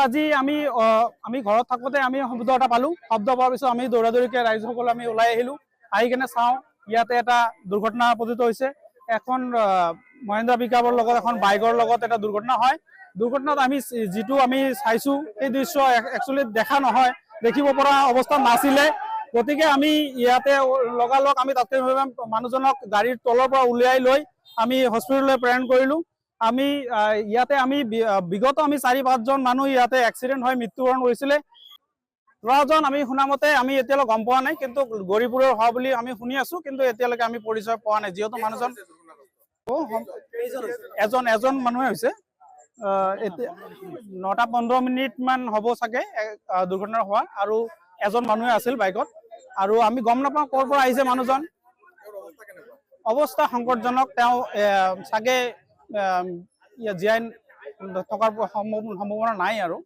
আজি আমি ঘৰত থাকোঁতে আমি শব্দ এটা পালোঁ। শব্দ পোৱাৰ পিছত আমি দৌৰা দৌৰিকৈ ৰাইজসকলে আমি ওলাই আহিলোঁ। আহি কেনে চাওঁ ইয়াতে এটা দুৰ্ঘটনা পতিত হৈছে। এখন মহেন্দ্ৰ পিকআপৰ লগত এখন বাইকৰ লগত এটা দুৰ্ঘটনা হয়। দুৰ্ঘটনাত আমি যিটো আমি চাইছোঁ সেই দৃশ্য একচুৱেলি দেখা নহয়, দেখিব পৰা অৱস্থাত নাছিলে। গতিকে আমি ইয়াতে লগালগ আমি তাৎক্ষণিকভাৱে মানুহজনক গাড়ীৰ তলৰ পৰা উলিয়াই লৈ আমি হস্পিটেললৈ প্ৰেৰণ কৰিলোঁ। আমি ইয়াতে আমি বিগত আমি 4-5 জন মানুহ ইয়াতে এক্সিডেণ্ট হৈ মৃত্যুবৰণ কৰিছিলে। ল'ৰাজন আমি শুনামতে আমি এতিয়ালৈ গম পোৱা নাই, কিন্তু গৌৰীপুৰৰ হোৱা বুলি আমি শুনি আছোঁ, কিন্তু এতিয়ালৈকে আমি পৰিচয় পোৱা নাই। যিহেতু মানুহজন এজন মানুহে হৈছে। এতিয়া 9:15 মান হ'ব চাগে দুৰ্ঘটনা হোৱা, আৰু এজন মানুহে আছিল বাইকত। আৰু আমি গম নাপাওঁ ক'ৰ পৰা আহিছে মানুহজন। অৱস্থা সংকটজনক। তেওঁ চাগে জীয়াই থকাৰ সম্ভাৱনা নাই আৰু।